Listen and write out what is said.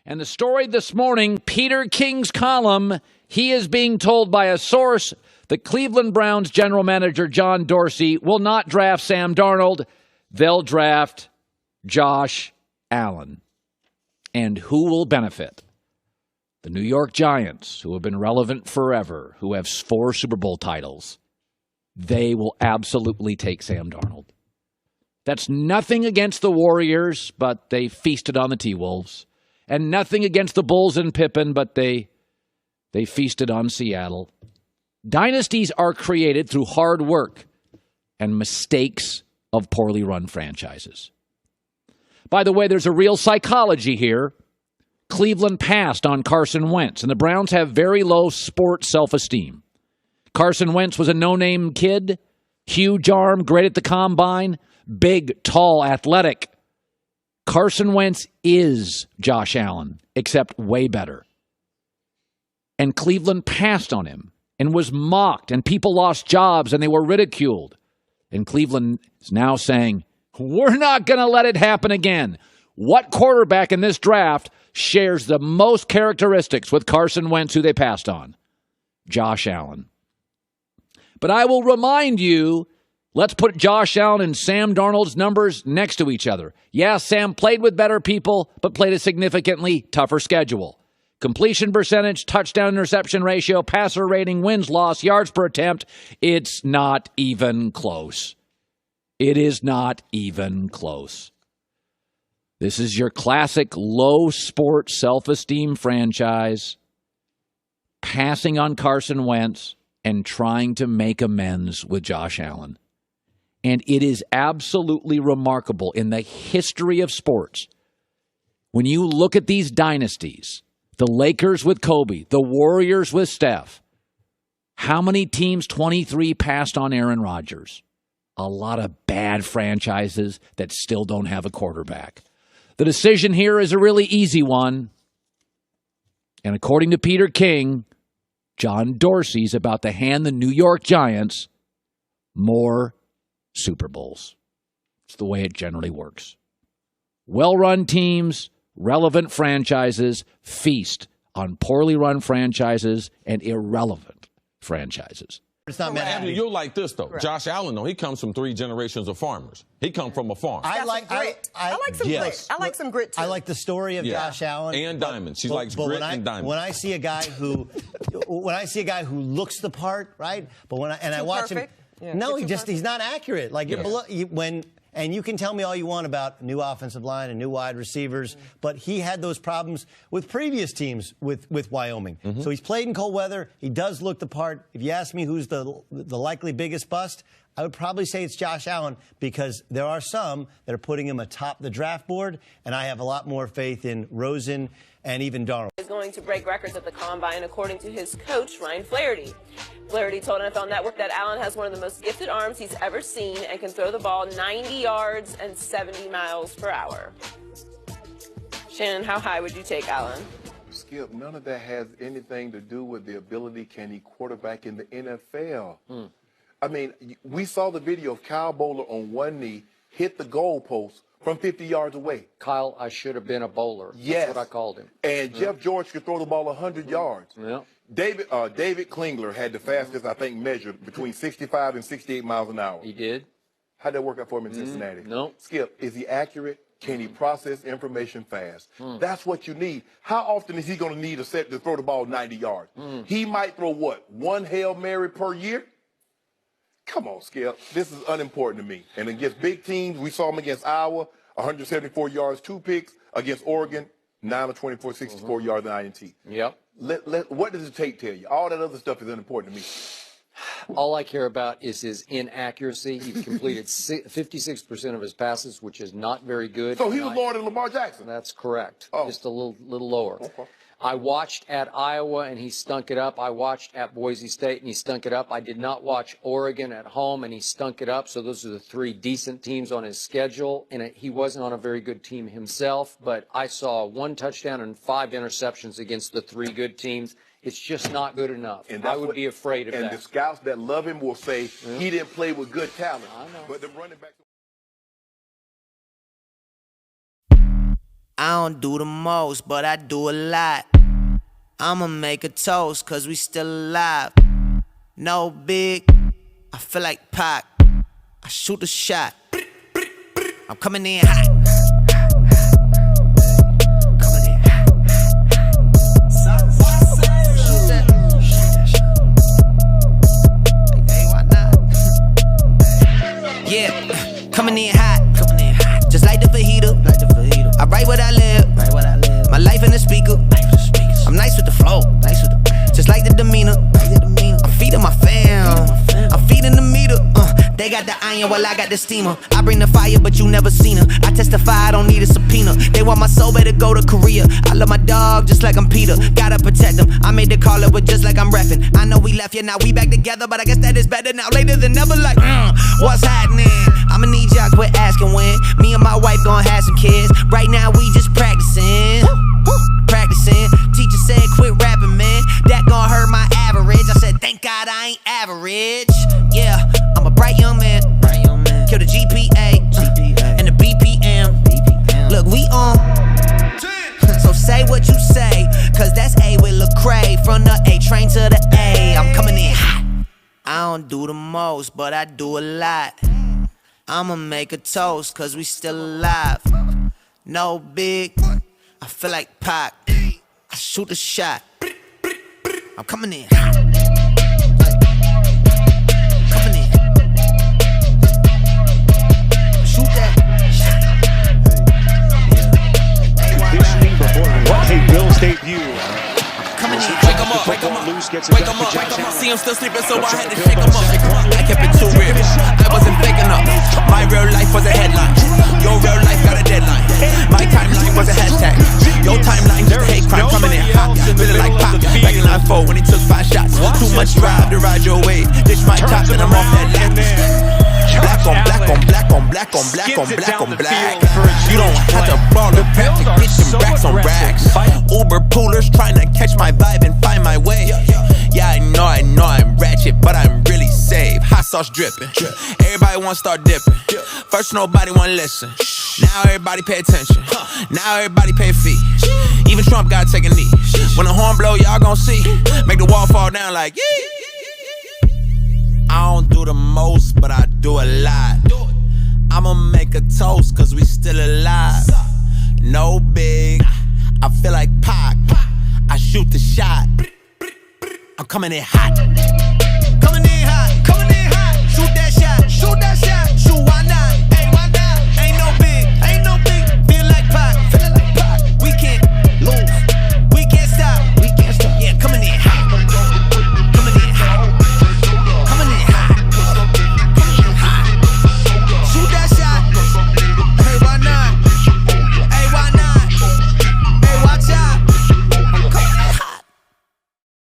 And the story this morning, Peter King's column, he is being told by a source the Cleveland Browns general manager John Dorsey will not draft Sam Darnold. They'll draft Josh Allen. And who will benefit? The New York Giants, who have been relevant forever, who have 4 Super Bowl titles. They will absolutely take Sam Darnold. That's nothing against the Warriors, but they feasted on the T-Wolves. And nothing against the Bulls and Pippen, but they feasted on Seattle. Dynasties are created through hard work and mistakes of poorly run franchises. By the way, there's a real psychology here. Cleveland passed on Carson Wentz, and the Browns have very low sports self-esteem. Carson Wentz was a no-name kid, huge arm, great at the combine, big, tall, athletic. Carson Wentz is Josh Allen, except way better. And Cleveland passed on him and was mocked, and people lost jobs, and they were ridiculed. And Cleveland is now saying, we're not going to let it happen again. What quarterback in this draft shares the most characteristics with Carson Wentz, who they passed on? Josh Allen. But I will remind you, let's put Josh Allen and Sam Darnold's numbers next to each other. Yeah, Sam played with better people, but played a significantly tougher schedule. Completion percentage, touchdown interception ratio, passer rating, wins, loss, yards per attempt. It's not even close. It is not even close. This is your classic low sport self-esteem franchise passing on Carson Wentz and trying to make amends with Josh Allen. And it is absolutely remarkable in the history of sports. When you look at these dynasties, the Lakers with Kobe, the Warriors with Steph, how many teams, 23, passed on Aaron Rodgers? A lot of bad franchises that still don't have a quarterback. The decision here is a really easy one. And according to Peter King, John Dorsey's about to hand the New York Giants more Super Bowls. It's the way it generally works. Well-run teams, relevant franchises, feast on poorly run franchises and irrelevant franchises. It's not meant to be. You'll like this, though. Correct. Josh Allen, though, he comes from 3 generations of farmers. He come from a farm. I like grit. I like some grit. I like some grit, too. I like the story of Josh Allen. And diamonds. She likes grit and diamonds. When I see a guy who looks the part, right? But I watch him. Yeah, no, he's not accurate. Like yes. And you can tell me all you want about new offensive line and new wide receivers, but he had those problems with previous teams with Wyoming. So he's played in cold weather. He does look the part. If you ask me who's the likely biggest bust, I would probably say it's Josh Allen, because there are some that are putting him atop the draft board, and I have a lot more faith in Rosen and even Darnold. Is going to break records at the Combine, according to his coach, Ryan Flaherty. Flaherty told NFL Network that Allen has one of the most gifted arms he's ever seen and can throw the ball 90 yards and 70 miles per hour. Shannon, how high would you take Allen? Skip, none of that has anything to do with the ability can he quarterback in the NFL. I mean, we saw the video of Kyle Bowler on one knee hit the goalpost from 50 yards away. Kyle, I should have been a bowler. Yes. That's what I called him. And Jeff George could throw the ball 100 yards. Yeah. David Klingler had the fastest, I think, measured between 65 and 68 miles an hour. He did. How'd that work out for him in Cincinnati? No. Skip, is he accurate? Can he process information fast? That's what you need. How often is he going to need a set to throw the ball 90 yards? He might throw, what, 1 Hail Mary per year? Come on, Skip. This is unimportant to me. And against big teams, we saw him against Iowa, 174 yards, 2 picks. Against Oregon, 9 of 24, 64 yards and INT. Yep. What does the tape tell you? All that other stuff is unimportant to me. All I care about is his inaccuracy. He completed 56% of his passes, which is not very good. So he was lower than Lamar Jackson? That's correct. Oh. Just a little lower. Okay. I watched at Iowa, and he stunk it up. I watched at Boise State, and he stunk it up. I did not watch Oregon at home, and he stunk it up. So those are the 3 decent teams on his schedule. And he wasn't on a very good team himself, but I saw 1 touchdown and 5 interceptions against the 3 good teams. It's just not good enough. And I would be afraid of that. And the scouts that love him will say he didn't play with good talent. I know. But the running back. I don't do the most, but I do a lot. I'ma make a toast, cause we still alive. No big, I feel like Pac. I shoot a shot. I'm coming in hot. Coming in hot. Hey, why not? Yeah, coming in hot. Just like the fajita. I write what I live. My life in the speaker. I'm nice with the flow. Just like the demeanor. I'm feeding my fam. I'm feeding the meter. They got the iron while I got the steamer. I bring the fire, but you never seen her. I testify, I don't need a subpoena. They want my soul, better go to Korea. I love my dog just like I'm Peter. Gotta protect him. I made the call, it was just like I'm reffing. I know we left, yeah, now we back together, but I guess that is better now. Later than never, like, what's happening? I'ma need y'all quit asking when. Me and my wife gon' have some kids. Right now we just practicing. Teacher said quit rapping, man. That gon' hurt my average. I said thank God I ain't average. Yeah, I'm a bright young man. Kill the GPA and the BPM. Look, we on. So say what you say, cause that's A with Lecrae. From the A train to the A, I'm coming in hot. I don't do the most, but I do a lot. I'ma make a toast, cause we still alive. No big, I feel like Pac. I shoot a shot. I'm coming in hot. Coming in. Shoot that shot. Conditioning before Lecrae Bill's debut. Coming in. Wake him up, wake him up, wake him up, wake him up. See him still sleeping, so I had to shake him up. I kept it too real. I wasn't faking up. My real life was a headline. Your real life got a deadline. My timeline was a hashtag. Your timeline just a hate crime. Coming in hot, feeling like pop. Back in 9-4 when he took 5 shots. Too much drive to ride your wave. Ditch my top and I'm off that lap. Black on black on black on black on black on black on black. You don't have to ball a back to get them racks on racks. Uber poolers trying to catch my vibe and find my way. Yeah, I know I'm ratchet, but I'm really safe. Hot sauce dripping. Everybody wanna start dipping. First nobody wanna listen. Now everybody pay attention. Now everybody pay a fee. Even Trump gotta take a knee. When the horn blow, y'all gon' see. Make the wall fall down like yee. I don't do the most, but I do a lot. I'ma make a toast, cause we still alive. No big, I feel like Pac. I shoot the shot. I'm coming in hot.